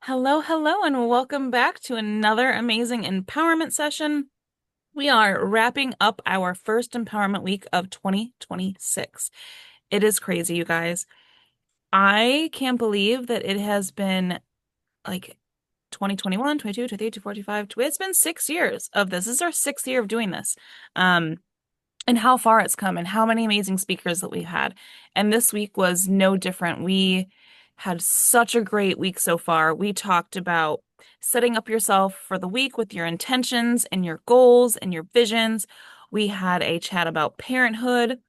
Hello, hello, and welcome back to another amazing empowerment session. We are wrapping up our first empowerment week of 2026. It is crazy, you guys. I can't believe that it has been like 2021, 22, 23, 24, 25. It's been 6 years of this. This is our sixth year of doing this. Um, and how far it's come and how many amazing speakers that we've had. And this week was no different. We had such a great week so far. We talked about setting up yourself for the week with your intentions and your goals and your visions. We had a chat about parenthood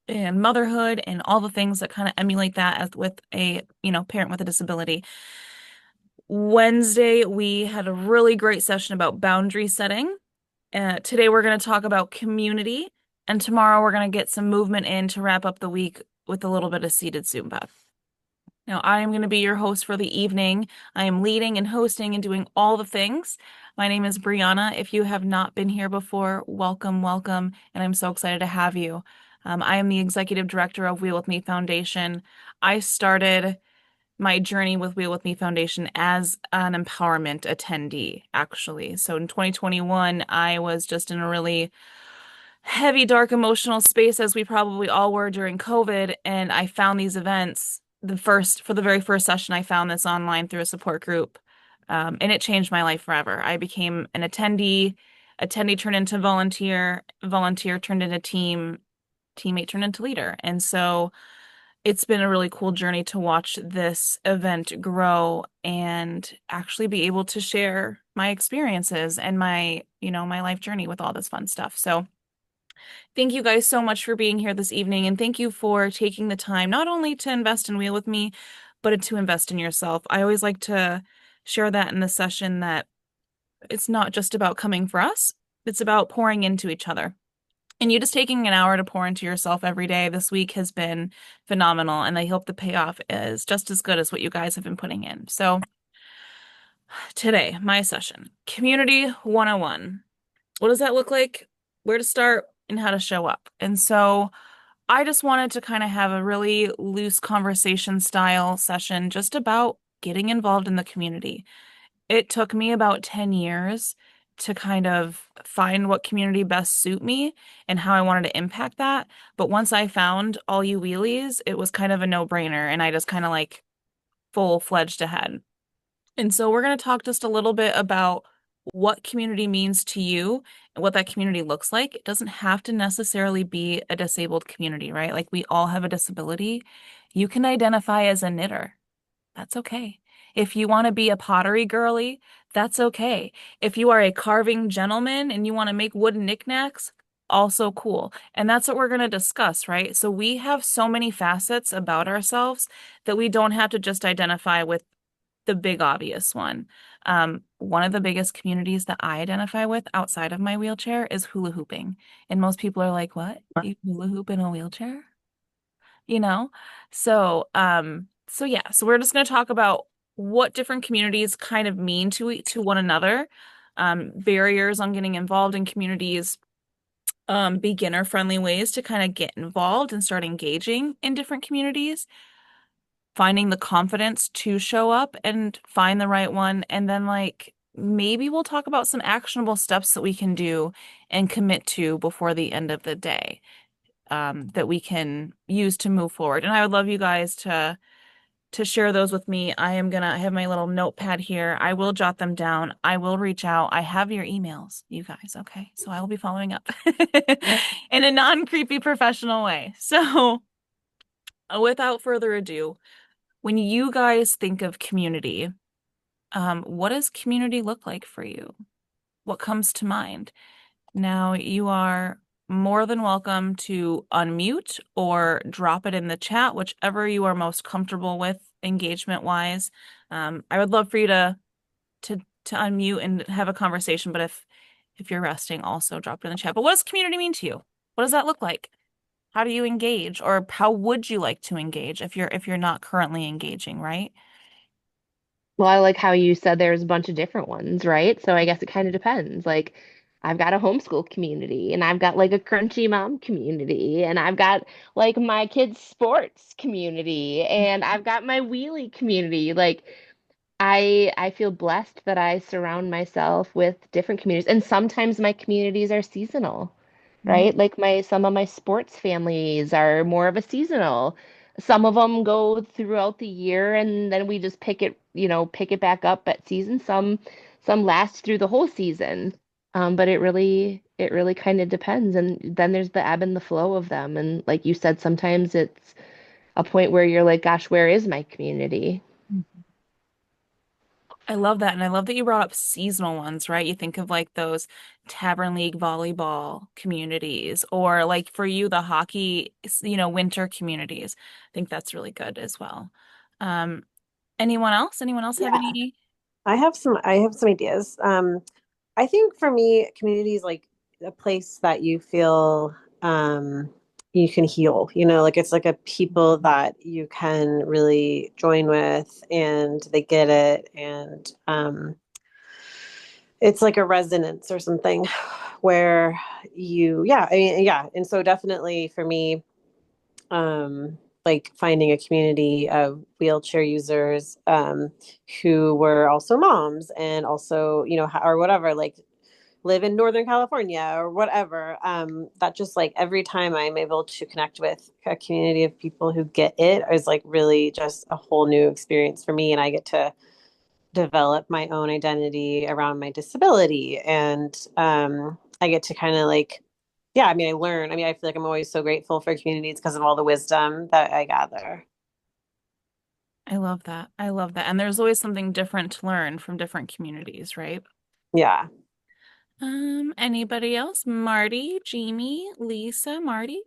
and motherhood and all the things that kind of emulate that as with a, parent with a disability. Wednesday, we had a really great session about boundary setting. Today we're going to talk about community, and tomorrow we're going to get some movement in to wrap up the week with a little bit of seated Zumba. Now, I am going to be your host for the evening. I am leading and hosting and doing all the things. My name is Brianna. If you have not been here before, welcome, welcome, and I'm so excited to have you. I am the executive director of Wheel With Me Foundation. I started my journey with Wheel With Me Foundation as an empowerment attendee, actually. So in 2021, I was just in a really heavy, dark emotional space, as we probably all were during COVID, and I found these events. For the very first session, I found this online through a support group, and it changed my life forever. I became an attendee turned into volunteer turned into teammate turned into leader. And so it's been a really cool journey to watch this event grow and actually be able to share my experiences and my life journey with all this fun stuff. So thank you guys so much for being here this evening, and thank you for taking the time not only to invest in Wheel With Me, but to invest in yourself. I always like to share that in the session that it's not just about coming for us, it's about pouring into each other. And you just taking an hour to pour into yourself every day this week has been phenomenal, and I hope the payoff is just as good as what you guys have been putting in. So today, my session, Community 101. What does that look like? Where to start and how to show up? And so I just wanted to kind of have a really loose conversation style session just about getting involved in the community. It took me about 10 years to kind of find what community best suit me and how I wanted to impact that. But once I found All You Wheelies, it was kind of a no-brainer, and I just kind of like full-fledged ahead. And so we're going to talk just a little bit about what community means to you and what that community looks like. It doesn't have to necessarily be a disabled community, right? Like we all have a disability. You can identify as a knitter. That's okay. If you want to be a pottery girly, that's okay. If you are a carving gentleman and you want to make wooden knickknacks, also cool. And that's what we're going to discuss, right? So we have so many facets about ourselves that we don't have to just identify with the big obvious one. One of the biggest communities that I identify with outside of my wheelchair is hula hooping. And most people are like, what? You hula hoop in a wheelchair? You know? So we're just going to talk about what different communities kind of mean to one another, barriers on getting involved in communities, beginner friendly ways to kind of get involved and start engaging in different communities, finding the confidence to show up and find the right one. And then, like, maybe we'll talk about some actionable steps that we can do and commit to before the end of the day, that we can use to move forward. And I would love you guys to share those with me. I have my little notepad here. I will jot them down. I will reach out. I have your emails, you guys. Okay. So I will be following up in a non-creepy professional way. So without further ado, when you guys think of community, what does community look like for you? What comes to mind? Now, you are more than welcome to unmute or drop it in the chat, whichever you are most comfortable with engagement wise. I would love for you to unmute and have a conversation, but if you're resting, also drop it in the chat. But what does community mean to you? What does that look like? How do you engage, or how would you like to engage if you're not currently engaging, right? Well, I like how you said there's a bunch of different ones, right? So I guess it kind of depends. Like, I've got a homeschool community, and I've got like a crunchy mom community, and I've got like my kids' sports community, and I've got my wheelie community. Like, I feel blessed that I surround myself with different communities, and sometimes my communities are seasonal, Mhm. right? Like my some of my sports families are more of a seasonal. Some of them go throughout the year, and then we just pick it back up at season. Some last through the whole season. But it really kind of depends. And then there's the ebb and the flow of them. And like you said, sometimes it's a point where you're like, gosh, where is my community? I love that. And I love that you brought up seasonal ones, right? You think of like those Tavern League volleyball communities, or like for you, the hockey, winter communities. I think that's really good as well. Um, anyone else? Anyone else have Yeah. any? I have some ideas. I think for me, community is like a place that you feel you can heal, like it's like a people that you can really join with and they get it and it's like a resonance or something where yeah, I mean, yeah. And so definitely for me, like finding a community of wheelchair users who were also moms and also, or whatever, like live in Northern California or whatever. That just like every time I'm able to connect with a community of people who get it is like really just a whole new experience for me. And I get to develop my own identity around my disability. And I get to kind of like, yeah, I mean, I feel like I'm always so grateful for communities because of all the wisdom that I gather. I love that. I love that. And there's always something different to learn from different communities, right? Yeah. Anybody else? Marty, Jamie, Lisa, Marty?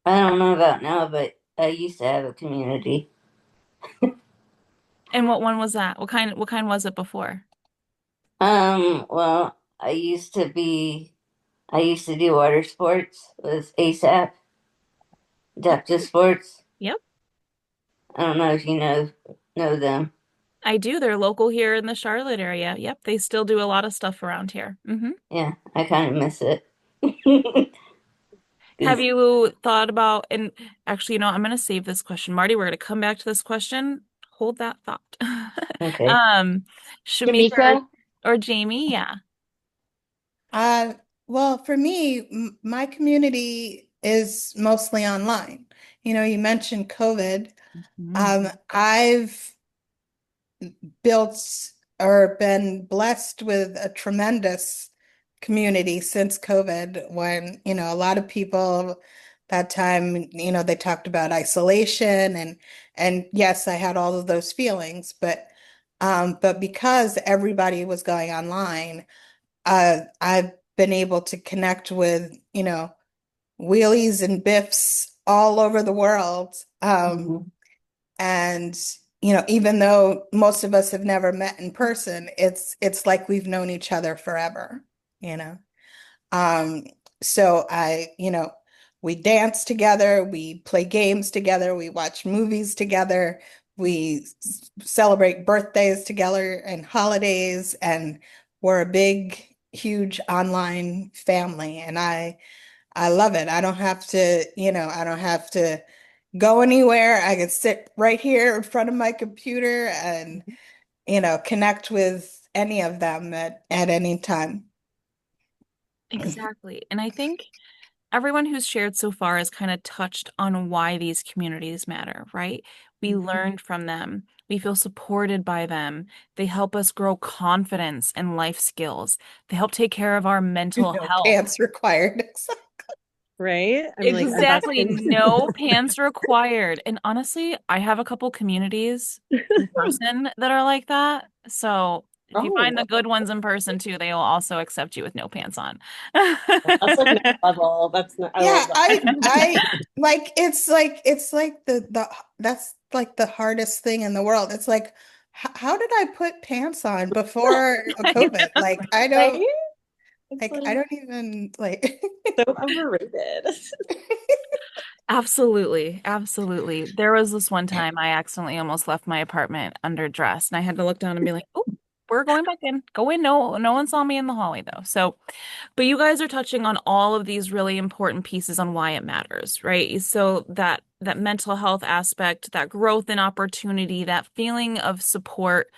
I don't know about now, but I used to have a community. And what one was that? What kind was it before? Well, I used to do water sports with ASAP, adaptive sports. Yep, I don't know if you know them. I do. They're local here in the Charlotte area. Yep, they still do a lot of stuff around here. Yeah, I kind of miss it. Have 'Cause- you thought about, and actually, I'm going to save this question. Marty, we're going to come back to this question. Hold that thought. okay. Um, Shamika Jamaica? or Jamie, yeah. Uh, well, for me, my community is mostly online. You mentioned COVID. Mhm. I've built or been blessed with a tremendous community since COVID when, a lot of people that time, they talked about isolation and yes, I had all of those feelings, but because everybody was going online, I've been able to connect with, wheelies and biffs all over the world. Mhm. And, even though most of us have never met in person, it's like we've known each other forever, you know. Um, so we dance together, we play games together, we watch movies together, we celebrate birthdays together and holidays, and we're a big, huge online family. And I love it. I don't have to go anywhere. I can sit right here in front of my computer and, connect with any of them at any time. Exactly. And I think everyone who's shared so far has kind of touched on why these communities matter, right? We learned from them. We feel supported by them. They help us grow confidence and life skills. They help take care of our mental No health. pants required. Right? I'm like the best Exactly. thing. No pants required. And honestly, I have a couple communities in person that are like that. So if you find Oh, the good ones in person too, they will also accept you with no pants on. that's like next level. I Yeah, love I like it's like the that's like the hardest thing in the world. It's like how did I put pants on before I COVID? know. right? It's I like don't even like so underrated. Absolutely. Absolutely. There was this one time I accidentally almost left my apartment underdressed and I had to look down and be like, oh. we're going back in. Go in. No one saw me in the hallway though. So, but you guys are touching on all of these really important pieces on why it matters, right? So that mental health aspect, that growth and opportunity, that feeling of support,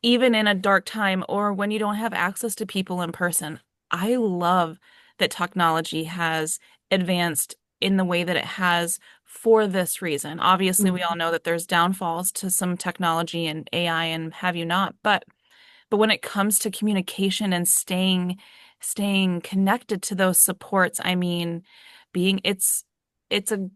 even in a dark time or when you don't have access to people in person. I love that technology has advanced in the way that it has for this reason. Obviously, we all know that there's downfalls to some technology and AI and have you not, but when it comes to communication and staying connected to those supports, I mean, being it's a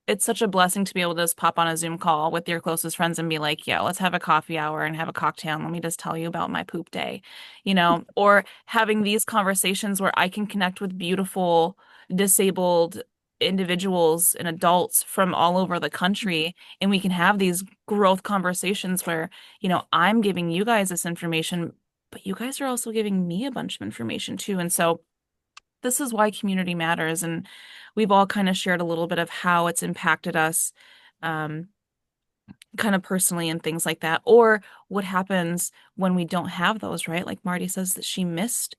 it's such a blessing to be able to just pop on a Zoom call with your closest friends and be like, yo, let's have a coffee hour and have a cocktail. And let me just tell you about my poop day, or having these conversations where I can connect with beautiful disabled individuals and adults from all over the country. And we can have these growth conversations where, I'm giving you guys this information, but you guys are also giving me a bunch of information too. And so, this is why community matters. And we've all kind of shared a little bit of how it's impacted us, um, kind of personally and things like that, or what happens when we don't have those, right? Like Marty says that she missed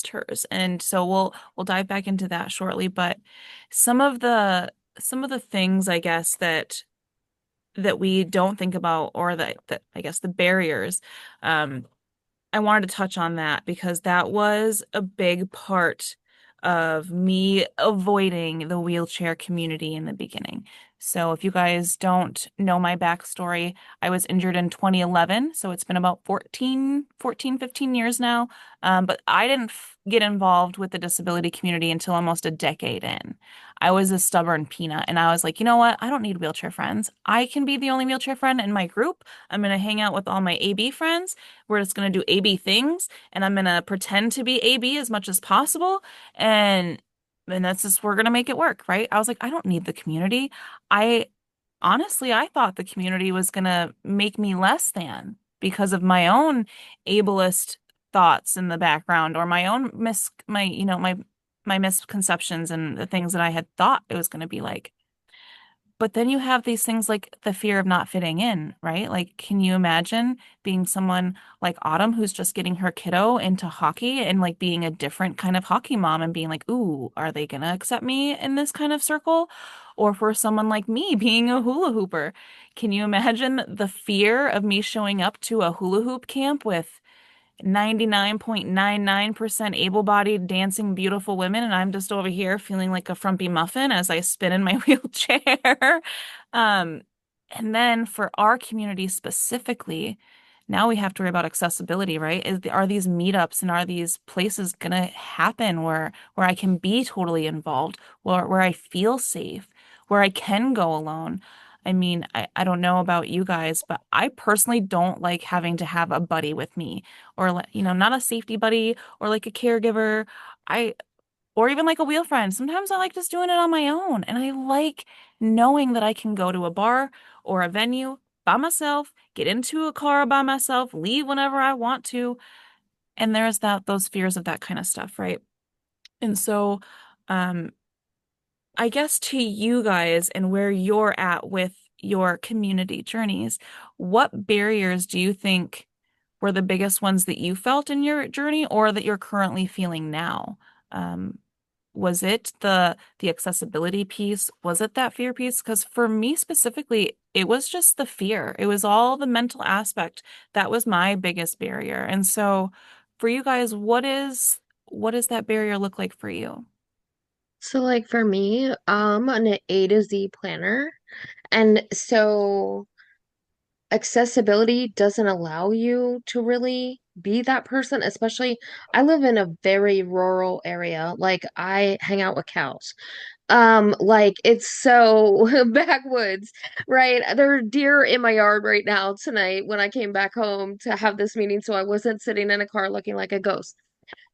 hers. And so we'll dive back into that shortly. But some of the some of the things, I guess, that we don't think about, or that I guess the barriers, um, I wanted to touch on that because that was a big part of me avoiding the wheelchair community in the beginning. So if you guys don't know my backstory, I was injured in 2011, so it's been about 15 years now. But I didn't get involved with the disability community until almost a decade in. I was a stubborn peanut, and I was like, you know what? I don't need wheelchair friends. I can be the only wheelchair friend in my group. I'm going to hang out with all my AB friends. We're just going to do AB things, and I'm going to pretend to be AB as much as possible. And that's just, we're going to make it work, right? I was like, I don't need the community. I honestly, I thought the community was going to make me less than because of my own ableist thoughts in the background, or my own my misconceptions and the things that I had thought it was going to be like. But then you have these things like the fear of not fitting in, right? Like, can you imagine being someone like Autumn who's just getting her kiddo into hockey and like being a different kind of hockey mom and being like, ooh, are they gonna accept me in this kind of circle? Or for someone like me being a hula hooper, can you imagine the fear of me showing up to a hula hoop camp with 99.99% able-bodied, dancing, beautiful women, and I'm just over here feeling like a frumpy muffin as I spin in my wheelchair. Um, and then for our community specifically, now we have to worry about accessibility, right? Are these meetups and are these places gonna happen where I can be totally involved, where I feel safe, where I can go alone? I mean, I don't know about you guys, but I personally don't like having to have a buddy with me, or like, not a safety buddy or like a caregiver. I or even like a wheel friend. Sometimes I like just doing it on my own, and I like knowing that I can go to a bar or a venue by myself, get into a car by myself, leave whenever I want to. And there's those fears of that kind of stuff, right? And so, um, I guess to you guys and where you're at with your community journeys, what barriers do you think were the biggest ones that you felt in your journey or that you're currently feeling now? Um, was it the accessibility piece? Was it that fear piece? Because for me specifically, it was just the fear. It was all the mental aspect. That was my biggest barrier. And so for you guys, what does that barrier look like for you? So like for me, I'm an A to Z planner. And so accessibility doesn't allow you to really be that person, especially I live in a very rural area. Like I hang out with cows. Like it's so backwoods, right? There are deer in my yard right now tonight when I came back home to have this meeting, so I wasn't sitting in a car looking like a ghost.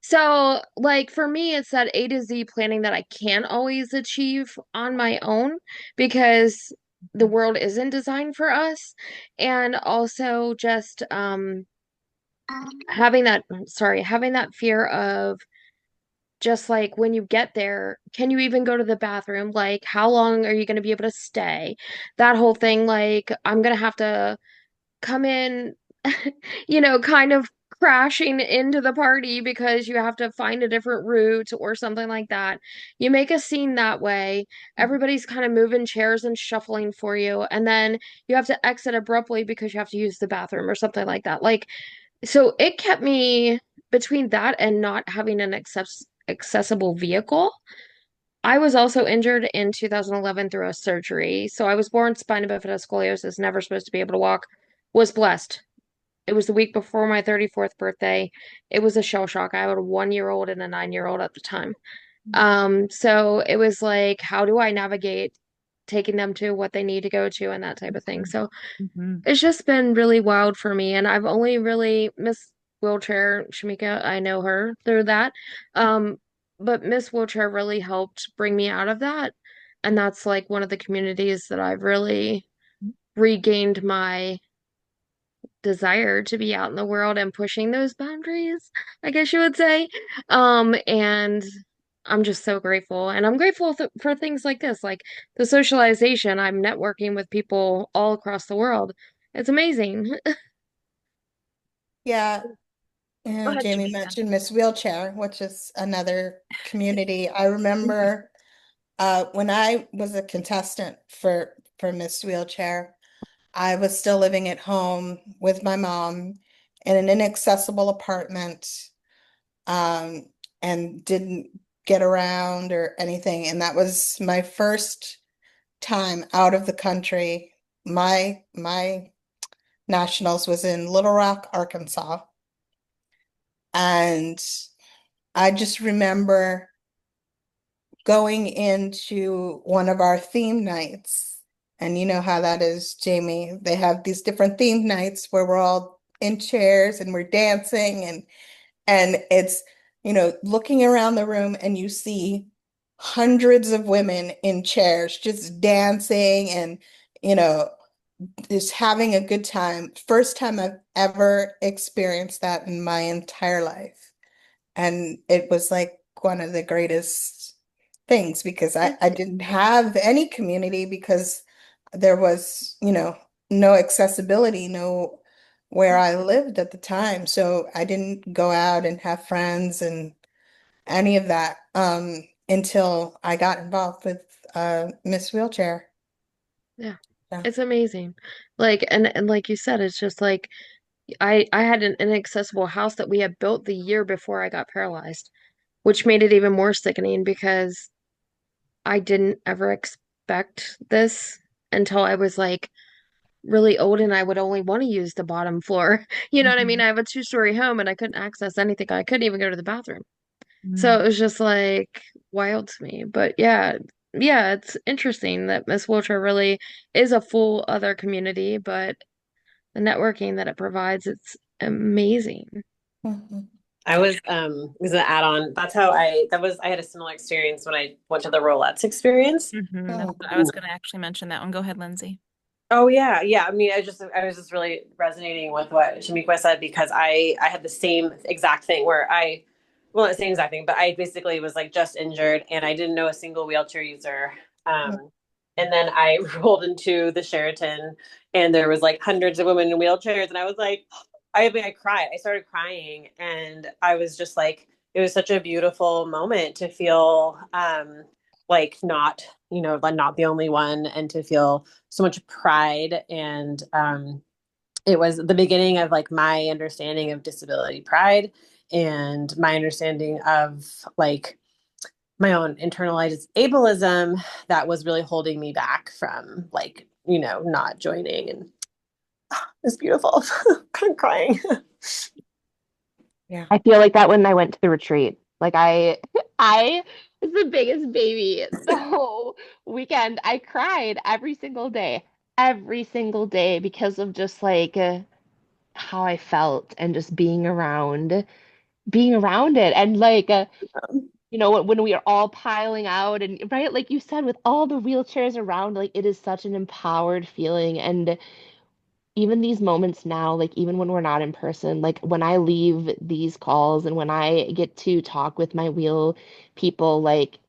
So, like for me, it's that A to Z planning that I can't always achieve on my own because the world isn't designed for us. And also just having that fear of just like when you get there, can you even go to the bathroom? Like, how long are you going to be able to stay? That whole thing, like, I'm going to have to come in, kind of crashing into the party because you have to find a different route or something like that. You make a scene that way. Everybody's kind of moving chairs and shuffling for you, and then you have to exit abruptly because you have to use the bathroom or something like that. Like, so it kept me between that and not having an accessible vehicle. I was also injured in 2011 through a surgery. So I was born spina bifida scoliosis, never supposed to be able to walk, was blessed. It was the week before my 34th birthday. It was a shell shock. I had a 1 year old and a 9 year old at the time. So it was like, how do I navigate taking them to what they need to go to and that type of thing. So Mm-hmm. it's just been really wild for me. And I've only really Miss Wheelchair, Shamika, I know her through that. Um, but Miss Wheelchair really helped bring me out of that. And that's like one of the communities that I've really regained my desire to be out in the world and pushing those boundaries, I guess you would say. And I'm just so grateful. And I'm grateful for things like this, like the socialization. I'm networking with people all across the world. It's amazing. Yeah, Go ahead, Jamie Shamika. mentioned Miss Wheelchair, which is another community. I remember when I was a contestant for Miss Wheelchair, I was still living at home with my mom in an inaccessible apartment, um, and didn't get around or anything. And that was my first time out of the country. My nationals was in Little Rock, Arkansas. And I just remember going into one of our theme nights. And you know how that is, Jamie. They have these different theme nights where we're all in chairs and we're dancing and it's, looking around the room and you see hundreds of women in chairs just dancing and, you know, just having a good time. First time I've ever experienced that in my entire life. And it was like one of the greatest things because I didn't have any community because there was, no accessibility, no where I lived at the time. So I didn't go out and have friends and any of that until I got involved with Miss Wheelchair. Yeah. Yeah. It's amazing. Like and like you said, it's just like I had an inaccessible house that we had built the year before I got paralyzed, which made it even more sickening because I didn't ever expect this until I was like really old and I would only want to use the bottom floor. You know what I mean? Mhm. I have a two-story home and I couldn't access anything. I couldn't even go to the bathroom. So Mm. it was just like wild to me. But yeah, yeah, it's interesting that Miss Wheelchair really is a full other community, but the networking that it provides, it's amazing. Mhm. I was an add-on. I had a similar experience when I went to the Rolettes experience. That's Oh, what I was going to actually mention that one. Go ahead, Lindsay. Oh yeah, yeah. I mean, I was just really resonating with what Shamikwa said because I had the same exact thing where well, not the same exact thing, but I basically was like just injured and I didn't know a single wheelchair user. Um, and then I rolled into the Sheraton and there was like hundreds of women in wheelchairs and I was like, I mean, I cried. I started crying and I was just like, it was such a beautiful moment to feel like not, like not the only one and to feel so much pride and it was the beginning of like my understanding of disability pride and my understanding of like my own internalized ableism that was really holding me back from like not joining and it's beautiful. I'm crying. yeah. I feel like that when I went to the retreat. Like I was the biggest baby the whole weekend. I cried every single day because of just like how I felt and just being around it. And like, when we are all piling out and right, like you said, with all the wheelchairs around, like it is such an empowered feeling. And even these moments now, like even when we're not in person, like when I leave these calls and when I get to talk with my wheel people, like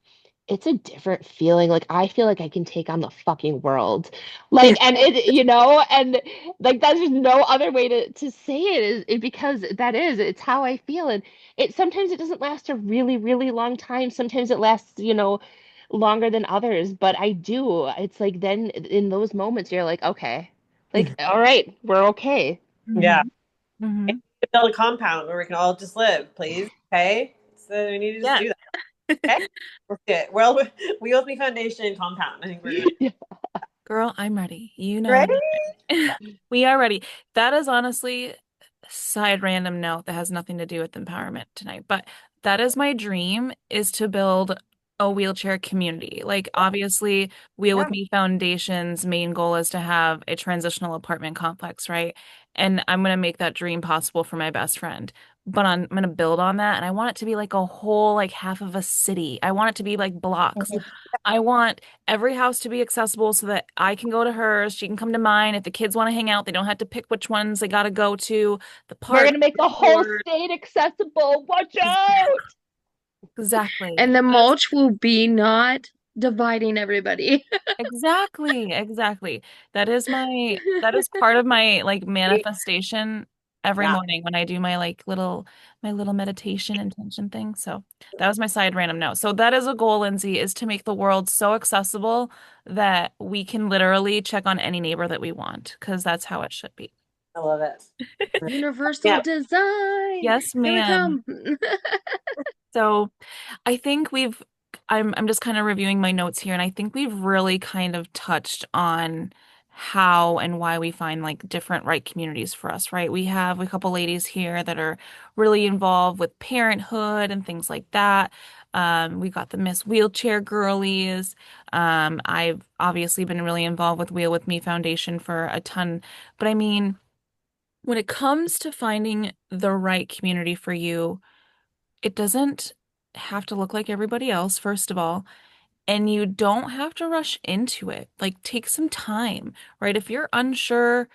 it's a different feeling. Like I feel like I can take on the fucking world. Yeah. Like and and like that's just no other way to say it is it because it's how I feel. And it sometimes it doesn't last a really, really long time. Sometimes it lasts, longer than others, but I do. It's like then in those moments you're like, okay. Like, all right, we're okay. Yeah. Hmm. Hmm. To build a compound where we can all just live, please. Okay. So we need to just Yes. do that. Okay. Let's do it. Well, we with me foundation compound. I think we're gonna Girl, I'm ready. You know, ready. we are ready. That is honestly a side random note that has nothing to do with empowerment tonight, but that is my dream is to build a wheelchair community. Like obviously, Wheel with Yeah. Me Foundation's main goal is to have a transitional apartment complex, right? And I'm gonna make that dream possible for my best friend. But I'm gonna build on that, and I want it to be like a whole like half of a city. I want it to be like blocks. I want every house to be accessible so that I can go to hers, she can come to mine. If the kids want to hang out, they don't have to pick which ones they got to go to. The We're park, gonna make the the whole board. state accessible. Watch out! Exactly. And the That's mulch will be not dividing everybody. exactly, exactly. That is part of my like manifestation every Yeah. morning when I do my little meditation intention thing. So that was my side random note. So that is a goal, Lindsay, is to make the world so accessible that we can literally check on any neighbor that we want, because that's how it should be. I love it. Universal Yeah. design. Yes, Here we ma'am. come. So I think I'm just kind of reviewing my notes here, and I think we've really kind of touched on how and why we find like different right communities for us, right? We have a couple ladies here that are really involved with parenthood and things like that. We got the Miss Wheelchair Girlies. I've obviously been really involved with Wheel with Me Foundation for a ton, but I mean, when it comes to finding the right community for you, it doesn't have to look like everybody else, first of all, and you don't have to rush into it. Like, take some time, right? If you're unsure,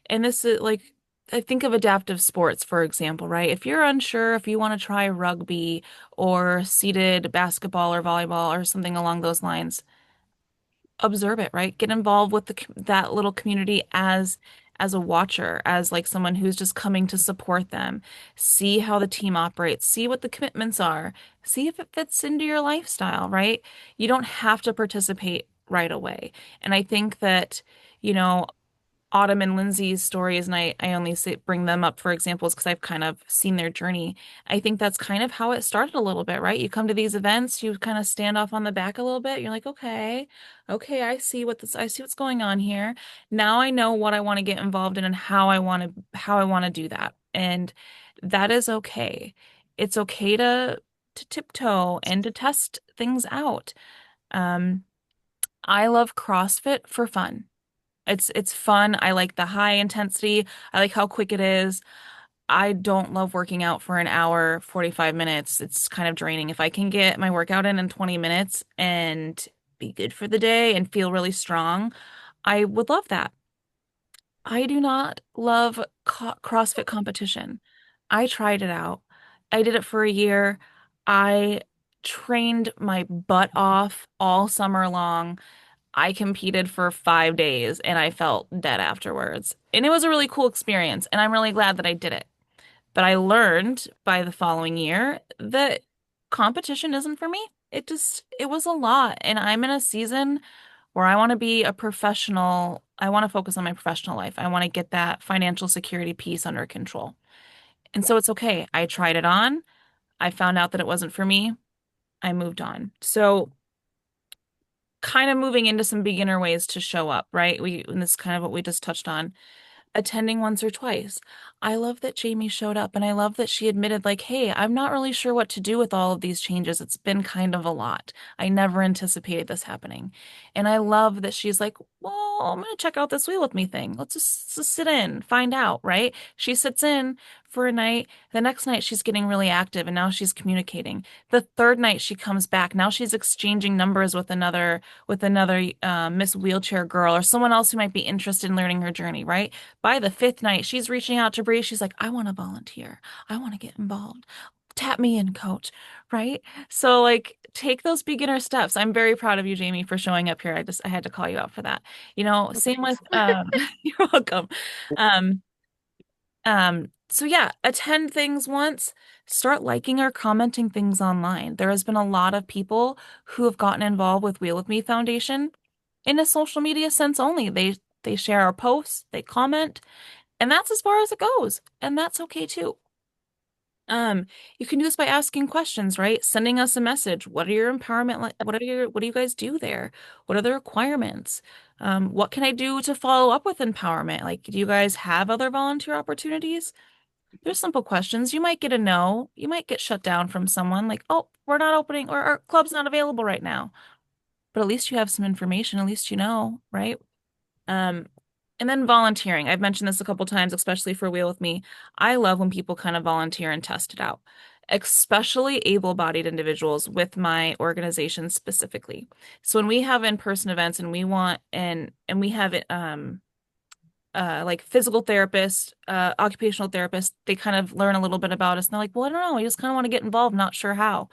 and this is like, I think of adaptive sports, for example, right? If you're unsure if you want to try rugby or seated basketball or volleyball or something along those lines, observe it, right? Get involved with that little community as a watcher, as like someone who's just coming to support them. See how the team operates, see what the commitments are, see if it fits into your lifestyle, right? You don't have to participate right away. And I think that, you know, Autumn and Lindsay's stories, and I only bring them up for examples because I've kind of seen their journey. I think that's kind of how it started a little bit, right? You come to these events, you kind of stand off on the back a little bit. You're like, okay, I see what's going on here. Now I know what I want to get involved in and how I want to do that. And that is okay. It's okay to tiptoe and to test things out. Um, I love CrossFit for fun. It's fun. I like the high intensity. I like how quick it is. I don't love working out for an hour, 45 minutes. It's kind of draining. If I can get my workout in 20 minutes and be good for the day and feel really strong, I would love that. I do not love CrossFit competition. I tried it out. I did it for a year. I trained my butt off all summer long. I competed for 5 days and I felt dead afterwards. And it was a really cool experience, and I'm really glad that I did it. But I learned by the following year that competition isn't for me. It was a lot. And I'm in a season where I want to be a professional. I want to focus on my professional life. I want to get that financial security piece under control. And so it's okay. I tried it on. I found out that it wasn't for me. I moved on. So kind of moving into some beginner ways to show up, right? And this is kind of what we just touched on, attending once or twice. I love that Jamie showed up, and I love that she admitted, like, hey, I'm not really sure what to do with all of these changes. It's been kind of a lot. I never anticipated this happening. And I love that she's like, well, I'm going to check out this Wheel with Me thing. Let's just sit in, find out, right? She sits in for a night. The next night, she's getting really active, and now she's communicating. The third night, she comes back. Now she's exchanging numbers with another Miss Wheelchair Girl or someone else who might be interested in learning her journey, right? By the fifth night, she's reaching out to Bree. She's like, I want to volunteer. I want to get involved. Tap me in, coach. Right? So, like, take those beginner steps. I'm very proud of you, Jamie, for showing up here. I had to call you out for that. Same with you're welcome. Um so yeah, attend things once, start liking or commenting things online. There has been a lot of people who have gotten involved with Wheel with Me Foundation in a social media sense only. They share our posts, they comment, and that's as far as it goes. And that's okay too. You can do this by asking questions, right? Sending us a message. What are your empowerment like? What do you guys do there? What are the requirements? What can I do to follow up with empowerment? Like, do you guys have other volunteer opportunities? There's simple questions. You might get a no. You might get shut down from someone like, oh, we're not opening or our club's not available right now. But at least you have some information. At least you know, right? Um, and then volunteering. I've mentioned this a couple times, especially for Wheel with Me. I love when people kind of volunteer and test it out, especially able-bodied individuals with my organization specifically. So when we have in-person events and we want and we have it like physical therapists, occupational therapists, they kind of learn a little bit about us and they're like, well, I don't know, I just kind of want to get involved, not sure how.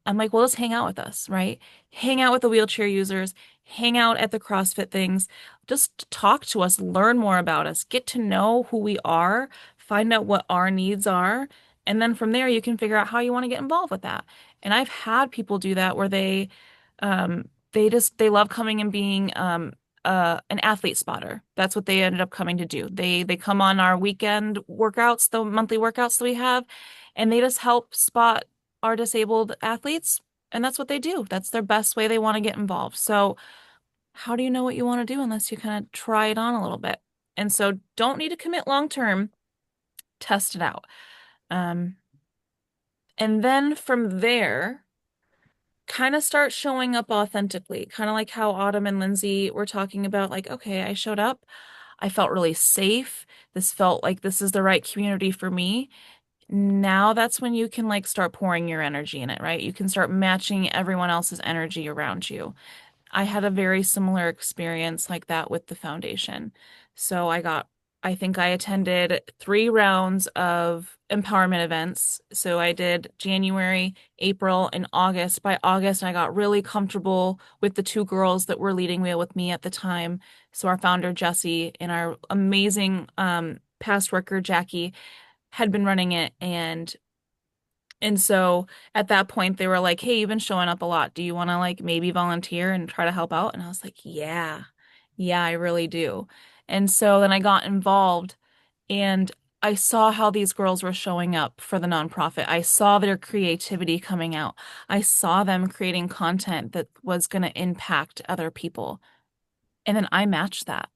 I'm like, well, just hang out with us, right? Hang out with the wheelchair users, hang out at the CrossFit things, just talk to us, learn more about us, get to know who we are, find out what our needs are, and then from there you can figure out how you want to get involved with that. And I've had people do that where they love coming and being an athlete spotter. That's what they ended up coming to do. They come on our weekend workouts, the monthly workouts that we have, and they just help spot are disabled athletes, and that's what they do. That's their best way they want to get involved. So, how do you know what you want to do unless you kind of try it on a little bit? And so, don't need to commit long term, test it out. Um, and then from there, kind of start showing up authentically, kind of like how Autumn and Lindsay were talking about, like, okay, I showed up. I felt really safe. This felt like this is the right community for me. Now that's when you can like start pouring your energy in it, right? You can start matching everyone else's energy around you. I had a very similar experience like that with the foundation. So I think I attended 3 rounds of empowerment events. So I did January, April, and August. By August, I got really comfortable with the 2 girls that were leading Wheel with me at the time. So our founder, Jesse, and our amazing past worker, Jackie, had been running it. And so at that point, they were like, hey, you've been showing up a lot. Do you want to like maybe volunteer and try to help out? And I was like, yeah, I really do. And so then I got involved and I saw how these girls were showing up for the nonprofit. I saw their creativity coming out. I saw them creating content that was going to impact other people. And then I matched that.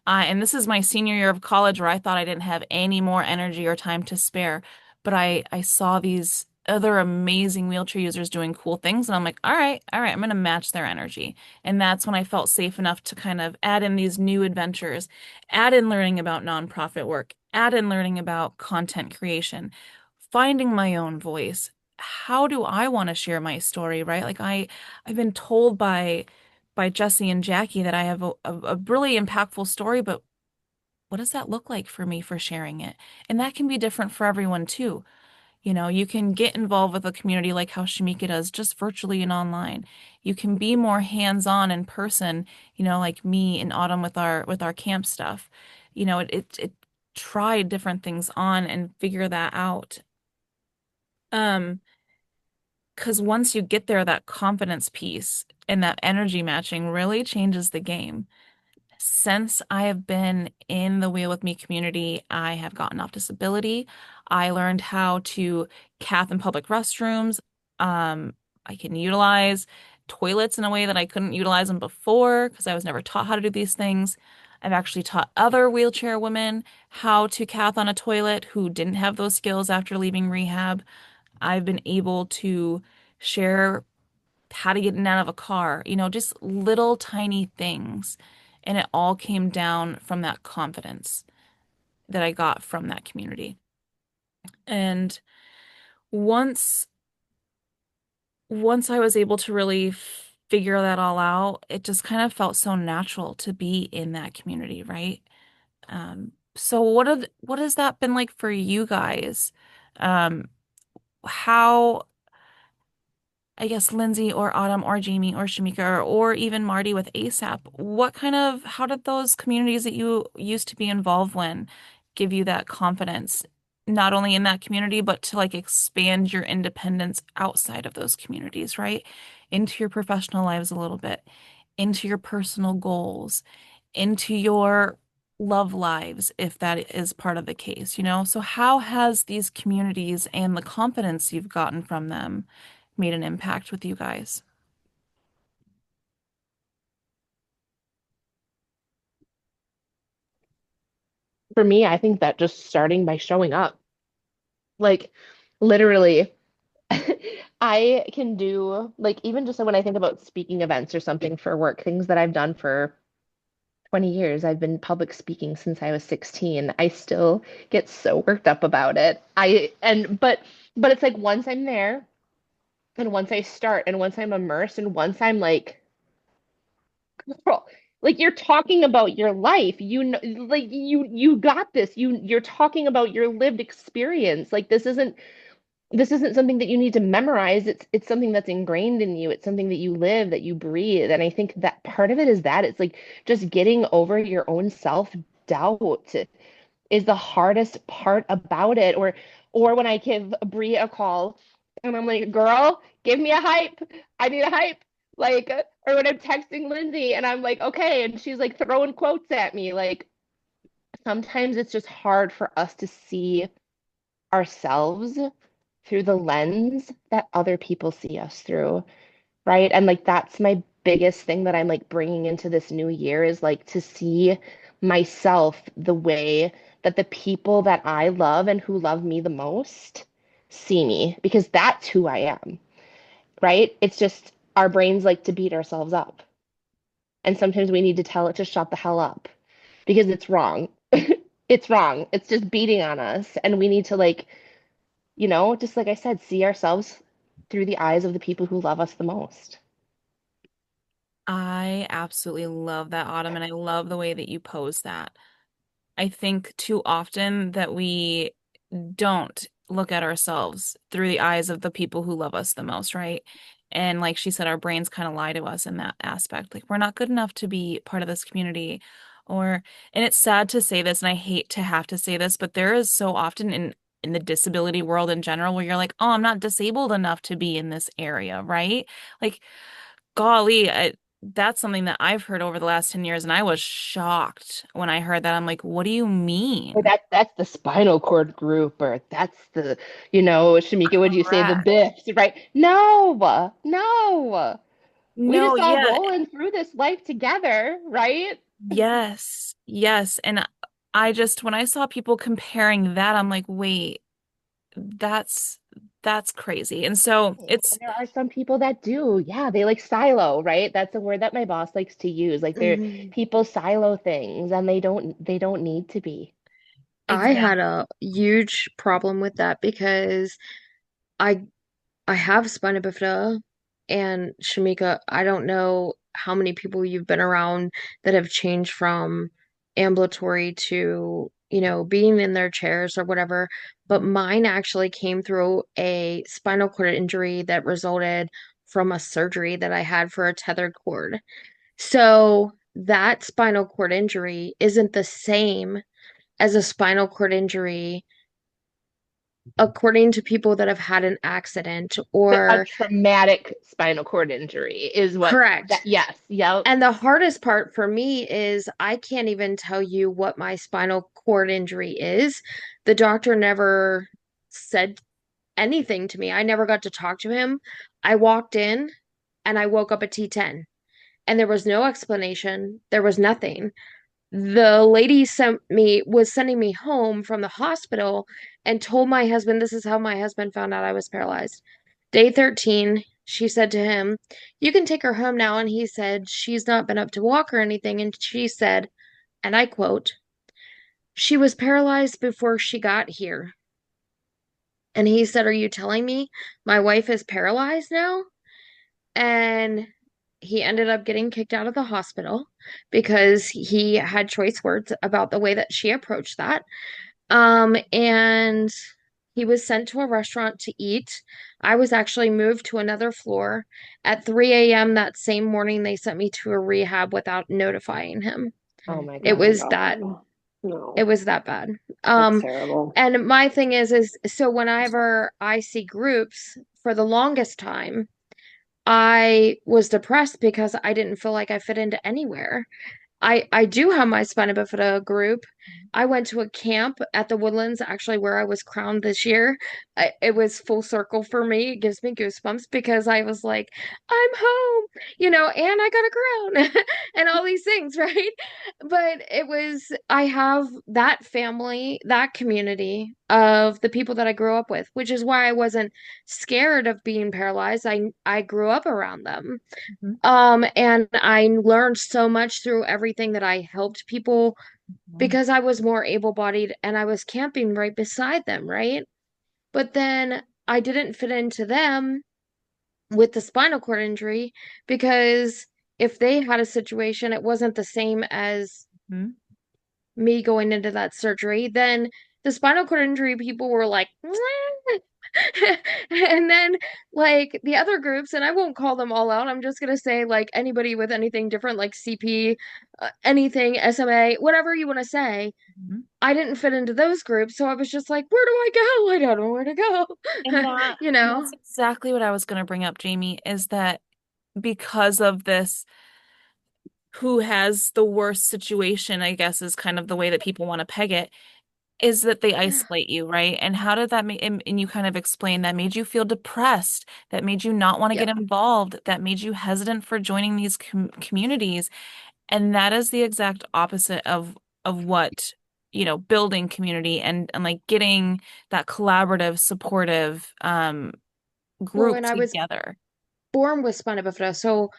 And this is my senior year of college where I thought I didn't have any more energy or time to spare. But I saw these other amazing wheelchair users doing cool things. And I'm like, all right, I'm going to match their energy. And that's when I felt safe enough to kind of add in these new adventures, add in learning about nonprofit work, add in learning about content creation, finding my own voice. How do I want to share my story, right? Like I've been told by Jesse and Jackie that I have a really impactful story, but what does that look like for me for sharing it? And that can be different for everyone too. You can get involved with a community like how Shamika does, just virtually and online. You can be more hands-on in person, like me and Autumn with our camp stuff. It try different things on and figure that out. Um, because once you get there, that confidence piece and that energy matching really changes the game. Since I have been in the Wheel with Me community, I have gotten off disability. I learned how to cath in public restrooms. I can utilize toilets in a way that I couldn't utilize them before because I was never taught how to do these things. I've actually taught other wheelchair women how to cath on a toilet who didn't have those skills after leaving rehab. I've been able to share how to get in and out of a car, just little tiny things. And it all came down from that confidence that I got from that community. And once once I was able to really figure that all out, it just kind of felt so natural to be in that community, right? So what has that been like for you guys? Um, how I guess Lindsay or Autumn or Jamie or Shamika or even Marty with ASAP, how did those communities that you used to be involved in give you that confidence, not only in that community, but to like expand your independence outside of those communities, right? Into your professional lives a little bit, into your personal goals, into your love lives, if that is part of the case, you know? So how has these communities and the confidence you've gotten from them made an impact with you guys? For me, I think that just starting by showing up, like literally, I can do like even just when I think about speaking events or something for work, things that I've done for 20 years. I've been public speaking since I was 16. I still get so worked up about it. But it's like once I'm there and once I start and once I'm immersed and once I'm girl, like you're talking about your life. You know, like you got this. You're talking about your lived experience. Like this isn't something that you need to memorize. It's something that's ingrained in you. It's something that you live, that you breathe. And I think that part of it is that it's like just getting over your own self-doubt is the hardest part about it. Or when I give Brie a call and I'm like, girl, give me a hype. I need a hype. Like, or when I'm texting Lindsay and I'm like, okay, and she's like throwing quotes at me. Like sometimes it's just hard for us to see ourselves through the lens that other people see us through, right? And like that's my biggest thing that I'm like bringing into this new year is like to see myself the way that the people that I love and who love me the most see me, because that's who I am, right? It's just our brains like to beat ourselves up. And sometimes we need to tell it to shut the hell up because it's wrong. It's wrong. It's just beating on us. And we need to like just like I said, see ourselves through the eyes of the people who love us the most. I absolutely love that, Autumn, and I love the way that you pose that. I think too often that we don't look at ourselves through the eyes of the people who love us the most, right? And like she said, our brains kind of lie to us in that aspect. Like we're not good enough to be part of this community. And it's sad to say this, and I hate to have to say this, but there is so often in the disability world in general where you're like, oh, I'm not disabled enough to be in this area, right? Like, golly, that's something that I've heard over the last 10 years, and I was shocked when I heard that. I'm like, what do you Or mean? that's the spinal cord group, or that's the, Shamika, would you say the Correct. BIFs, right? No, no. We No, just all yeah, rolling through this life together, right? yes, yes. And when I saw people comparing that, I'm like, wait, that's that's crazy. And so And there are some people that do. Yeah, they like silo, right? That's a word that my boss likes to use. Like they're Mhm. people silo things and they don't need to be. I exactly. had a huge problem with that because I I have spina bifida, and Shamika, I don't know how many people you've been around that have changed from ambulatory to, being in their chairs or whatever, but mine actually came through a spinal cord injury that resulted from a surgery that I had for a tethered cord. So that spinal cord injury isn't the same as a spinal cord injury according to people that have had an accident A or traumatic spinal cord injury is what that, correct. yes, yep. And the hardest part for me is I can't even tell you what my spinal cord injury is. The doctor never said anything to me. I never got to talk to him. I walked in and I woke up at T10 and there was no explanation. There was nothing. The lady was sending me home from the hospital and told my husband this is how my husband found out I was paralyzed. Day 13, she said to him, "You can take her home now." And he said, "She's not been up to walk or anything." And she said, and I quote, "She was paralyzed before she got here." And he said, "Are you telling me my wife is paralyzed now?" And he ended up getting kicked out of the hospital because he had choice words about the way that she approached that. And He was sent to a restaurant to eat. I was actually moved to another floor. At 3 a.m. that same morning, they sent me to a rehab without notifying him. Oh my It Oh God. was God. that it No, was that bad. that's terrible. And my thing is so whenever I see groups, for the longest time, I was depressed because I didn't feel like I fit into anywhere. I do have my spina bifida group. I went to a camp at the Woodlands, actually, where I was crowned this year. It was full circle for me. It gives me goosebumps because I was like, I'm home, and I got a crown and all these things, right? But I have that family, that community of the people that I grew up with, which is why I wasn't scared of being paralyzed. I grew up around them. Mhm. And I learned so much through everything that I helped people because I was more able-bodied and I was camping right beside them, right? But then I didn't fit into them with the spinal cord injury because if they had a situation, it wasn't the same as Mhm. me going into that surgery. Then the spinal cord injury people were like, and then like the other groups, and I won't call them all out. I'm just gonna say like anybody with anything different, like CP, anything SMA, whatever you want to say. Mhm. I didn't fit into those groups, so I was just like, where do I go? I don't know where to go. And that You and know? that's exactly what I was going to bring up, Jamie, is that because of this, who has the worst situation, I guess, is kind of the way that people want to peg it, is that they isolate you, right? And how did that make, and you kind of explained that made you feel depressed, that made you not want to get Yep. involved, that made you hesitant for joining these communities. And that is the exact opposite of what, building community and like getting that collaborative, supportive Well, group and I was together. born with spina bifida, so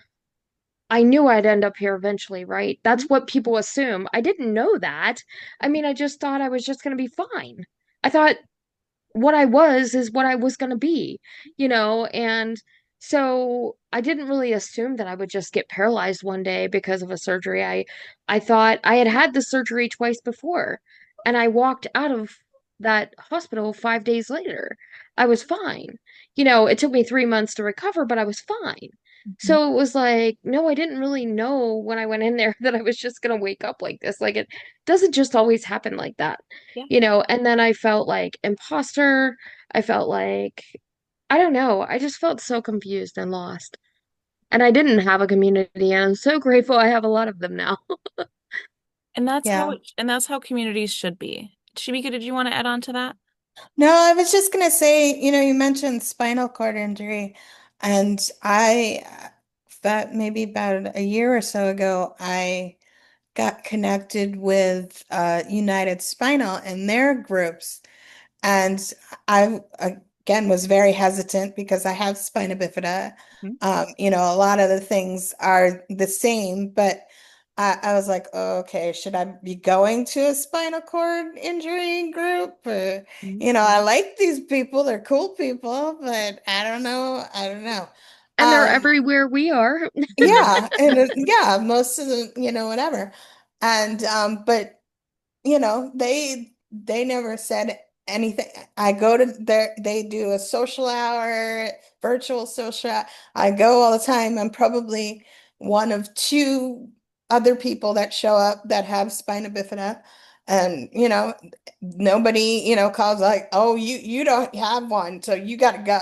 I knew I'd end up here eventually, right? Mhm. That's what people assume. I didn't know that. I mean, I just thought I was just going to be fine. I thought what I was is what I was going to be, and so I didn't really assume that I would just get paralyzed one day because of a surgery. I thought I had had the surgery twice before, and I walked out of that hospital 5 days later. I was fine. It took me 3 months to recover, but I was fine. Mhm. So it was like, no, I didn't really know when I went in there that I was just gonna wake up like this. Like it doesn't just always happen like that, Yeah. and then I felt like imposter. I felt like, I don't know, I just felt so confused and lost. And I didn't have a community, and I'm so grateful I have a lot of them now. Yeah. And that's how communities should be. Shamika, did you want to add on to that? No, I was just gonna say, you mentioned spinal cord injury, and that maybe about a year or so ago, I got connected with United Spinal and their groups. And I, again, was very hesitant because I have spina bifida. Mhm. A lot of the things are the same, but I was like, oh, okay, should I be going to a spinal cord injury group? Mhm. I like these people, they're cool people, but I don't know. I don't know. And they're Um, everywhere we are. yeah, and yeah, most of the, whatever. And but they never said anything. I go to they do a social hour, virtual social hour. I go all the time. I'm probably one of two other people that show up that have spina bifida. And nobody, calls like, oh, you don't have one, so you gotta go.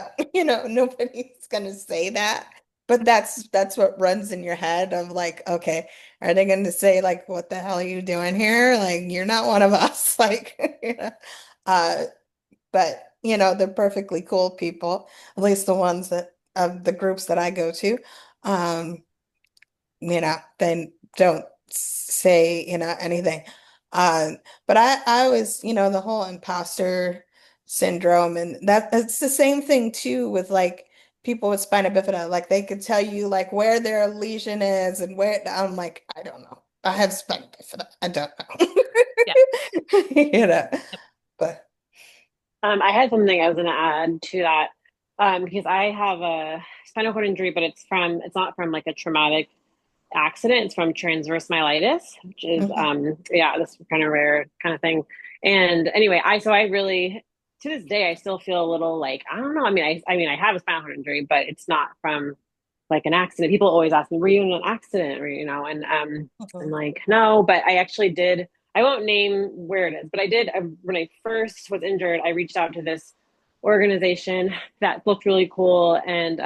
Nobody's gonna say that. But that's what runs in your head of like, okay, are they going to say like, what the hell are you doing here? Like, you're not one of us. Like, uh, but they're perfectly cool people, at least the ones that of the groups that I go to. Um, they don't say, anything. Uh, but I was, the whole imposter syndrome, and that's the same thing too with like people with spina bifida. Like they could tell you like where their lesion is and where I'm like, I don't know. I have spina bifida. I don't Yeah. know. Yep. But I had something I was going to add to that, because I have a spinal cord injury, but it's not from like a traumatic accident. It's from transverse myelitis, which is, mhm. yeah, this kind of rare kind of thing. And anyway, so I really to this day, I still feel a little like, I don't know. I mean, I have a spinal cord injury, but it's not from like an accident. People always ask me, were you in an accident? Or, and I'm Mhm. like, no, but I actually did. I won't name where it is, but I did. When I first was injured, I reached out to this organization that looked really cool and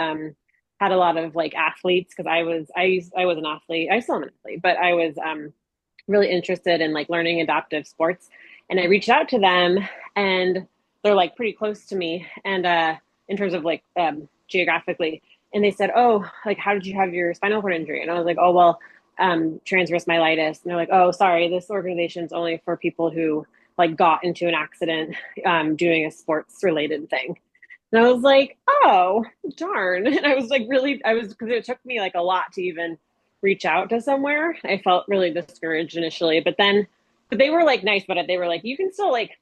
had a lot of like athletes because I was an athlete. I still am an athlete, but I was really interested in like learning adaptive sports. And I reached out to them and they're like pretty close to me and in terms of like geographically. And they said, oh, like how did you have your spinal cord injury? And I was like, oh well, transverse myelitis. And they're like, oh, sorry, this organization's only for people who like got into an accident doing a sports related thing. And I was like, oh, darn. And I was like, really, because it took me like a lot to even reach out to somewhere. I felt really discouraged initially, but they were like nice about it. They were like, you can still like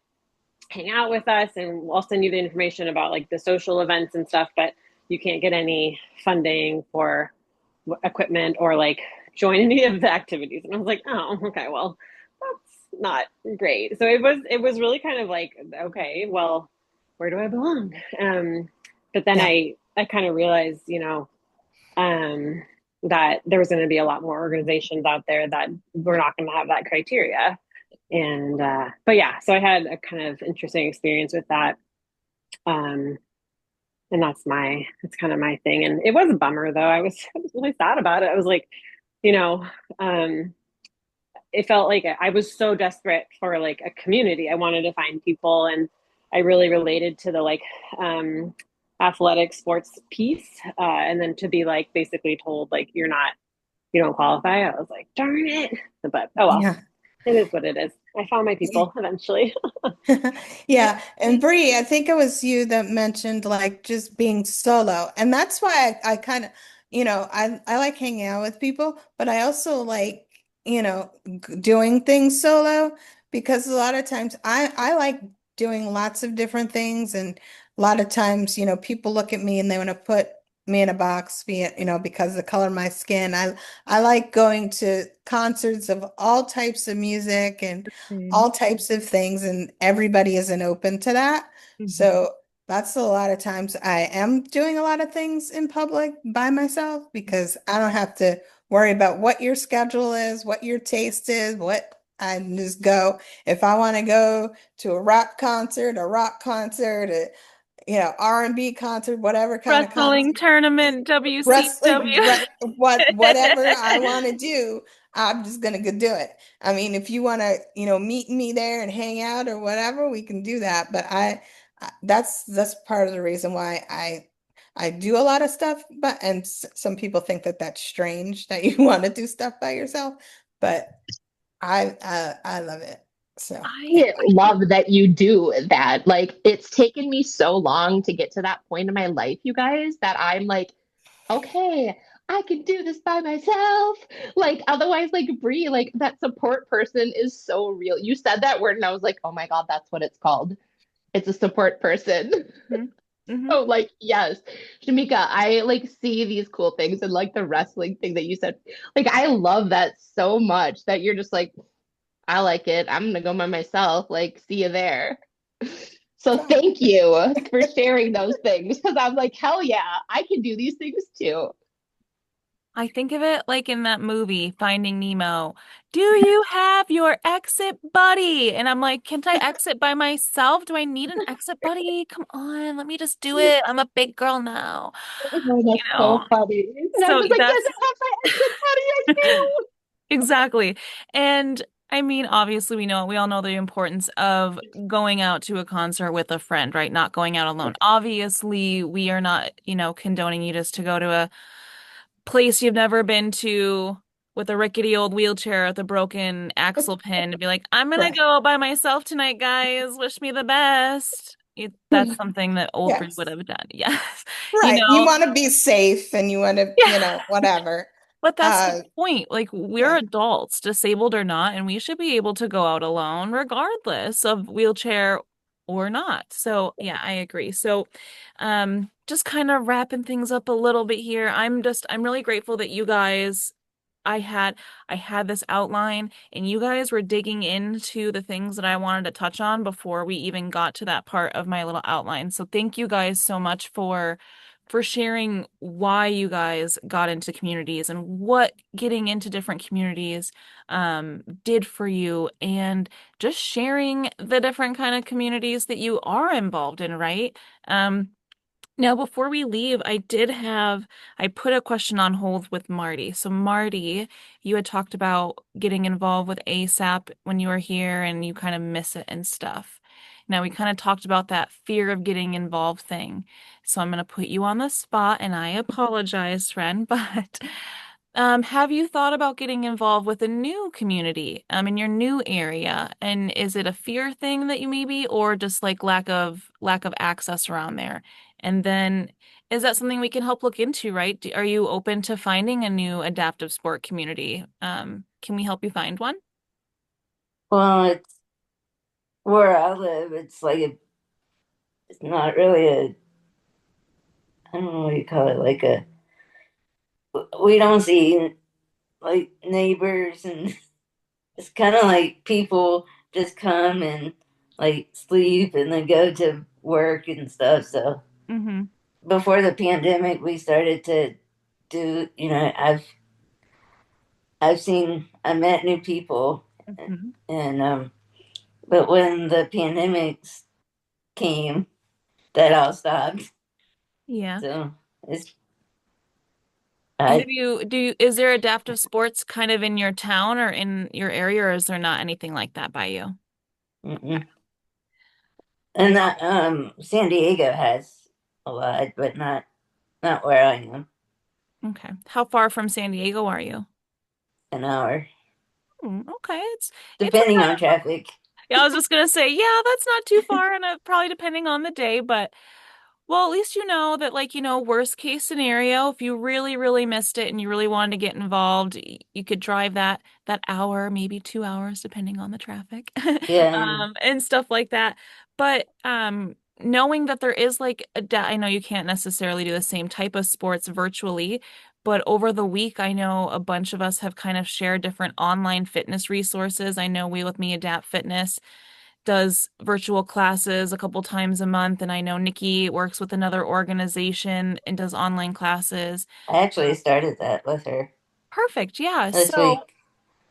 hang out with us and I'll send you the information about like the social events and stuff, but you can't get any funding for equipment or like join any of the activities. And I was like, oh, okay, well, that's not great. So it was really kind of like, okay, well, where do I belong? But then Yeah. I kind of realized, um, that there was going to be a lot more organizations out there that were not going to have that criteria. And but yeah, so I had a kind of interesting experience with that. Um, and that's kind of my thing. And it was a bummer though. I was really sad about it. I was like, you know, um, it felt like I was so desperate for like a community. I wanted to find people and I really related to the like um athletic sports piece. And then to be like basically told like you don't qualify. I was like, darn it. But oh well, Yeah. it is what it is. I found my people eventually. Yeah, and Bree, I think it was you that mentioned like just being solo. And that's why I kind of, I like hanging out with people, but I also like, doing things solo because a lot of times I like doing lots of different things and a lot of times, people look at me and they want to put me in a box, because of the color of my skin. I like going to concerts of all types of music and Mhm. all types of things, and everybody isn't open to that. Mhm. So that's a lot of times I am doing a lot of things in public by myself because I don't have to worry about what your schedule is, what your taste is, what I just go. If I want to go to a rock concert, R&B concert, whatever kind of Wrestling concert, tournament, WCW. wrestling, whatever I want to do, I'm just gonna go do it. I mean, if you want to, meet me there and hang out or whatever, we can do that. But that's part of the reason why I do a lot of stuff. But some people think that that's strange that you want to do stuff by yourself, but I love it. So yeah. I love that you do that. Like, it's taken me so long to get to that point in my life, you guys, that I'm like, okay, I can do this by myself. Like, otherwise, like Bree, like that support person is so real. You said that word, and I was like, oh my God, that's what it's called. It's a support person. Mhm. Mhm. Oh, like, yes. Shamika, I like see these cool things and like the wrestling thing that you said. Like, I love that so much that you're just like, I like it. I'm gonna go by myself. Like, see you there. So thank you for sharing those things because I'm like, hell yeah, I can do these things too. I think of it like in that movie, Finding Nemo. Do you have your exit buddy? And I'm like, can't I exit by myself? Do I need an exit buddy? Come on, let me just do it. I'm a big girl now. Oh, You that's know, so funny. And I'm so just like, yes, that's I have my exit buddy. I do. exactly. And I mean, obviously, we all know the importance of going out to a concert with a friend, right? Not going out alone. Obviously, we are not, condoning you just to go to a place you've never been to with a rickety old wheelchair with a broken axle pin to be like, I'm gonna Right. go by myself tonight, guys. Wish me the best. That's something that old Brie would Yes. have done. Yes. You Right. You know, want to be safe and you want to, yeah. whatever. But that's the Uh, point. Like, we're yeah. adults, disabled or not, and we should be able to go out alone regardless of wheelchair or not. So, yeah, I agree. So, just kind of wrapping things up a little bit here. I'm really grateful that you guys I had this outline and you guys were digging into the things that I wanted to touch on before we even got to that part of my little outline. So thank you guys so much for sharing why you guys got into communities and what getting into different communities did for you and just sharing the different kind of communities that you are involved in, right? Now, before we leave, I put a question on hold with Marty. So, Marty, you had talked about getting involved with ASAP when you were here and you kind of miss it and stuff. Now, we kind of talked about that fear of getting involved thing. So, I'm going to put you on the spot and I apologize, friend, but have you thought about getting involved with a new community, in your new area? And is it a fear thing that you maybe, or just like lack of access around there? And then is that something we can help look into, right? Are you open to finding a new adaptive sport community? Can we help you find one? Well, it's where I live. It's not really I don't know what you call it. We don't see like neighbors, and it's kind of like people just come and like sleep and then go to work and stuff. So Mm-hmm. before the pandemic, we started to do. I met new people, Mm-hmm. and but when the pandemic came, that all stopped. Yeah. So it's Have I you, is there adaptive sports kind of in your town or in your area, or is there not anything like that by you? mm-mm. And that San Diego has a lot, but not where I am. Okay. How far from San Diego are you? An hour, Okay, it's a depending kind on of traffic. yeah, I was just gonna say, yeah, that's not too far, and probably depending on the day, but well, at least you know that, like, worst case scenario, if you really, really missed it and you really wanted to get involved, you could drive that hour, maybe 2 hours, depending on the traffic, Yeah, and stuff like that. But knowing that there is like I know you can't necessarily do the same type of sports virtually, but over the week, I know a bunch of us have kind of shared different online fitness resources. I know We With Me Adapt Fitness does virtual classes a couple times a month, and I know Nikki works with another organization and does online classes. I actually started that with her Perfect. Yeah. this So week.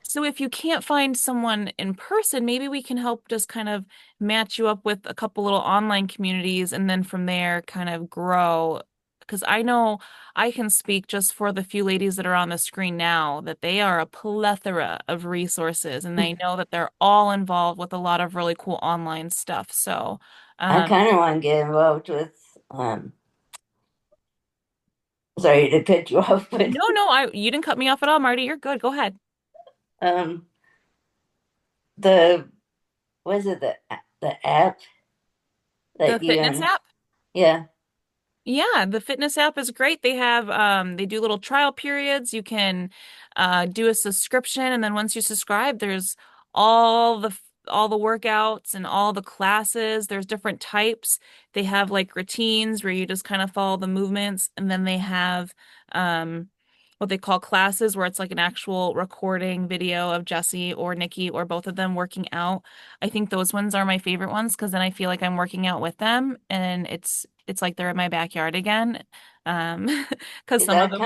so if you can't find someone in person, maybe we can help just kind of match you up with a couple little online communities and then from there kind of grow. Because I know I can speak just for the few ladies that are on the screen now that they are a plethora of resources and they know that they're all involved with a lot of really cool online stuff. So, I um, kind of want to get involved with. Sorry to cut you off, but no, you didn't cut me off at all, Marty. You're good. Go ahead. um, the was it the app The that you fitness and app. yeah, Yeah, the fitness app is great. They do little trial periods. You can do a subscription and then once you subscribe, there's all the workouts and all the classes. There's different types. They have like routines where you just kind of follow the movements and then they have what they call classes where it's like an actual recording video of Jesse or Nikki or both of them working out. I think those ones are my favorite ones because then I feel like I'm working out with them and it's like they're in my backyard again. Um, because because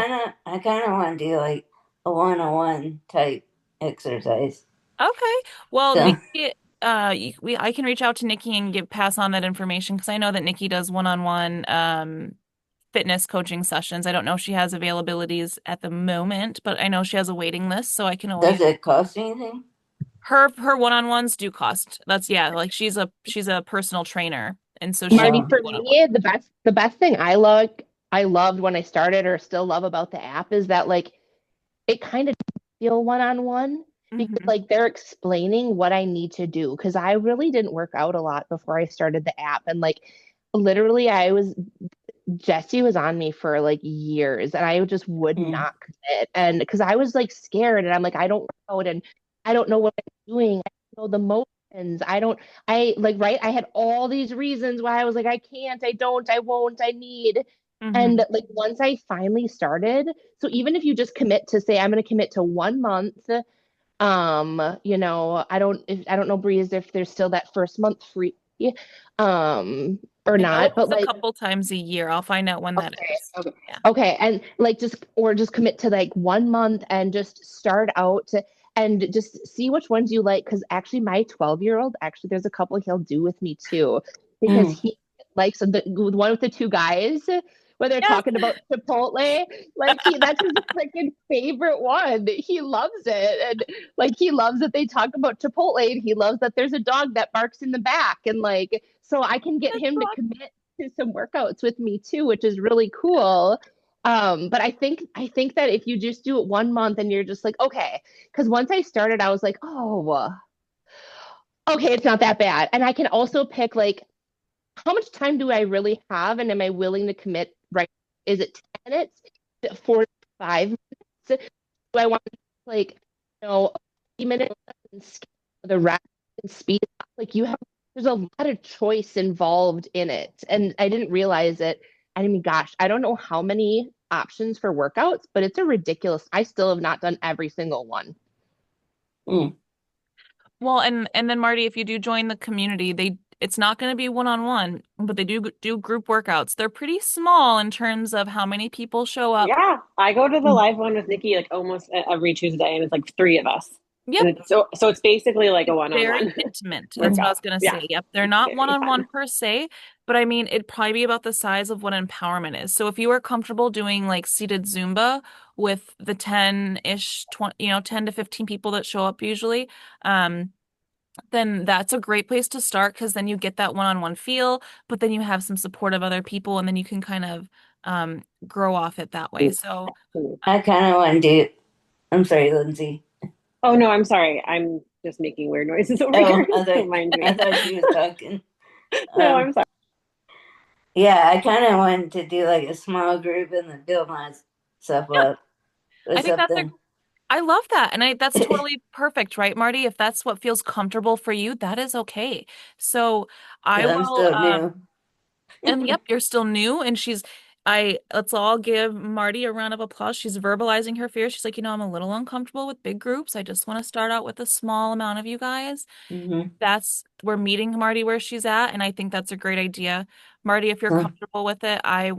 I kind of want to do like a one-on-one type exercise. okay. Well, So Nikki, I can reach out to Nikki and pass on that information because I know that Nikki does one-on-one fitness coaching sessions. I don't know if she has availabilities at the moment, but I know she has a waiting list, so I can always does it cost anything? her one-on-ones do cost. That's yeah, like she's a personal trainer, and so she can Marty, Oh, for do one-on-one. me, the best thing I loved when I started or still love about the app is that like it kind of feel one-on-one because Hmm. like they're explaining what I need to do because I really didn't work out a lot before I started the app and like literally I was Jesse was on me for like years and I just would mm. not commit and because I was like scared and I'm like I don't work out and I don't know what I'm doing. I don't know the motions. I like right I had all these reasons why I was like I can't, I don't, I won't, I need. And Hmm. like once I finally started, so even if you just commit to say I'm going to commit to 1 month, I don't know, Breeze, if there's still that first month free, or I know not, but it's a like, couple times a year. I'll find out when that okay, is. okay, Yeah. okay, and like just commit to like 1 month and just start out and just see which ones you like. Because actually, my 12-year-old, actually, there's a couple he'll do with me too, because Mm. he likes the one with the two guys where they're Yes. talking about Chipotle. Like that's his freaking favorite one. He loves it, and like he loves that they talk about Chipotle, and he loves that there's a dog that barks in the back, and like so I can get him to commit to some workouts with me too, which is really cool. But I think that if you just do it 1 month and you're just like, okay, because once I started, I was like, oh, okay, it's not that bad. And I can also pick like how much time do I really have and am I willing to commit, right? Is it 10 minutes? Is it 45 minutes? Do I want to like, 30 minutes and skip the rest and speed up? Like you have, there's a lot of choice involved in it. And I didn't realize it. I mean, gosh, I don't know how many options for workouts, but it's a ridiculous. I still have not done every single one. Mm. Well, and then Marty, if you do join the community, it's not going to be one-on-one, but they do group workouts. They're pretty small in terms of how many people show up. Yeah, I go to the Mm. live one with Nikki like almost every Tuesday, and it's like three of us, Yep. and so it's basically like a It's very one-on-one intimate. That's what I workout. was gonna Yeah, say. Yep. They're it's not very one-on-one fun. per se, but I mean, it'd probably be about the size of what empowerment is. So if you are comfortable doing like seated Zumba with the 10-ish, 20, 10 to 15 people that show up usually, then that's a great place to start because then you get that one-on-one feel, but then you have some support of other people and then you can kind of grow off it that way. So I kind of want to do. I'm sorry, Lindsay. Oh no, I'm sorry. I'm just making weird noises over Oh, here. Don't mind I me. thought she was talking. No, Um, I'm sorry. yeah, I kind of wanted to do like a small group and then build myself yeah, up or I think something. I love that. And that's totally perfect, right, Marty? If that's what feels comfortable for you, that is okay. So I Because I'm will, still new. and yep, you're still new. And let's all give Marty a round of applause. She's verbalizing her fears. She's like, I'm a little uncomfortable with big groups. I just want to start out with a small amount of you guys. Hmm. We're meeting Marty where she's at, and I think that's a great idea. Marty, if you're comfortable with it, I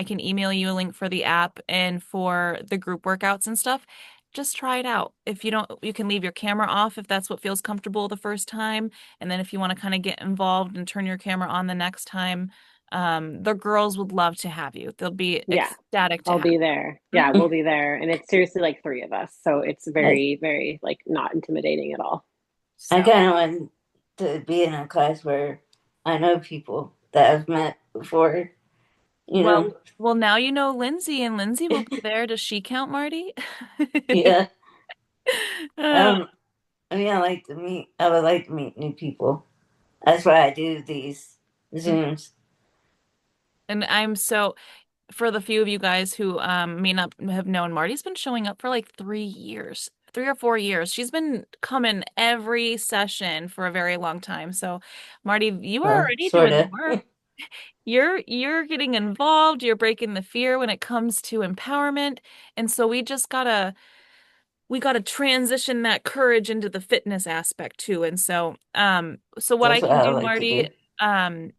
can email you a link for the app and for the group workouts and stuff. Just try it out. If you don't, you can leave your camera off if that's what feels comfortable the first time. And then if you want to kind of get involved and turn your camera on the next time, the girls would love to have you. They'll be Yeah, ecstatic to I'll have be there. you. Yeah, we'll be there, and it's seriously like three of us, so it's I, very, very like not intimidating at all. I So. kind of want to be in a class where I know people that I've met before, you know. Well, now you know Lindsay, and Lindsay will be there. Does she count, Marty? Yeah. Uh, Um, I mean, I would like to meet new people. That's why I do these Zooms. and for the few of you guys who may not have known, Marty's been showing up for like 3 years, 3 or 4 years. She's been coming every session for a very long time. So, Marty, you are already Sort doing the of. work. You're getting involved. You're breaking the fear when it comes to empowerment. And so we gotta transition that courage into the fitness aspect too. And so what I That's what can I do, like to do. Marty,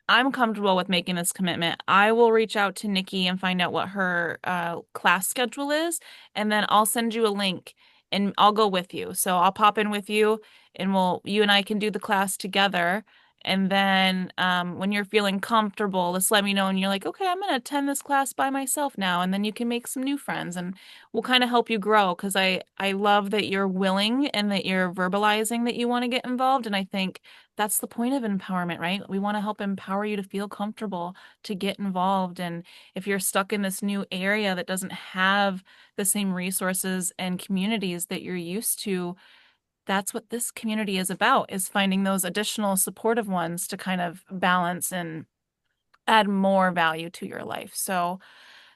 I'm comfortable with making this commitment. I will reach out to Nikki and find out what her class schedule is, and then I'll send you a link and I'll go with you. So I'll pop in with you and you and I can do the class together. And then when you're feeling comfortable, just let me know and you're like, okay, I'm gonna attend this class by myself now. And then you can make some new friends and we'll kind of help you grow because I love that you're willing and that you're verbalizing that you want to get involved. And I think that's the point of empowerment, right? We want to help empower you to feel comfortable, to get involved. And if you're stuck in this new area that doesn't have the same resources and communities that you're used to, that's what this community is about, is finding those additional supportive ones to kind of balance and add more value to your life. So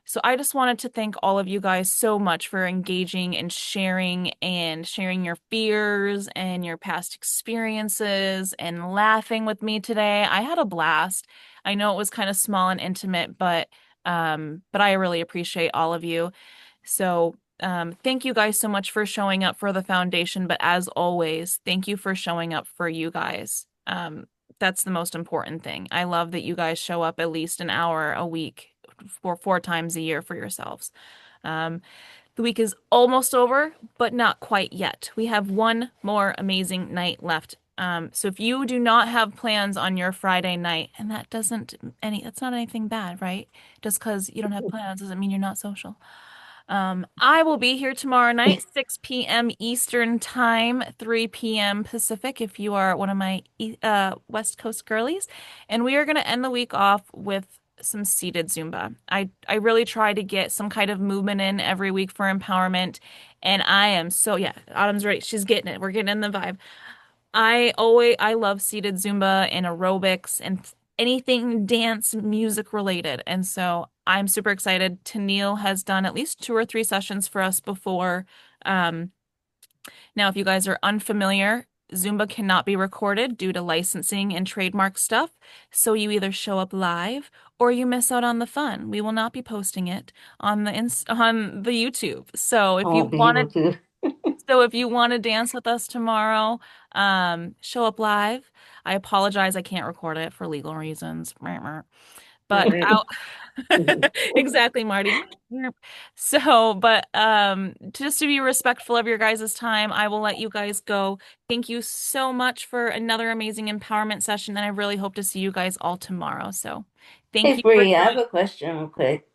So I just wanted to thank all of you guys so much for engaging and sharing your fears and your past experiences and laughing with me today. I had a blast. I know it was kind of small and intimate, but I really appreciate all of you. So thank you guys so much for showing up for the foundation. But as always, thank you for showing up for you guys. That's the most important thing. I love that you guys show up at least an hour a week for 4 times a year for yourselves. Um, the week is almost over, but not quite yet. We have one more amazing night left. So if you do not have plans on your Friday night, and that's not anything bad, right? Just because you don't have plans doesn't mean you're not social. I will be here tomorrow night, 6 p.m. Eastern Time, 3 p.m. Pacific, if you are one of my West Coast girlies. And we are going to end the week off with some seated Zumba. I really try to get some kind of movement in every week for empowerment. And yeah, Autumn's right. She's getting it. We're getting in the vibe. I love seated Zumba and aerobics and anything dance music related. And so I'm super excited. Tennille has done at least 2 or 3 sessions for us before. Um, Now, if you guys are unfamiliar, Zumba cannot be recorded due to licensing and trademark stuff. So you either show up live or you miss out on the fun. We will not be posting it on the YouTube. I won't be able to. So if you want to dance with us tomorrow, show up live. I apologize, I can't record it for legal reasons. But Right. out exactly, Marty. So, but just to be respectful of your guys' time, I will let you guys go. Thank you so much for another amazing empowerment session, and I really hope to see you guys all tomorrow. So, thank Hey, you for Bree, I have a question real quick.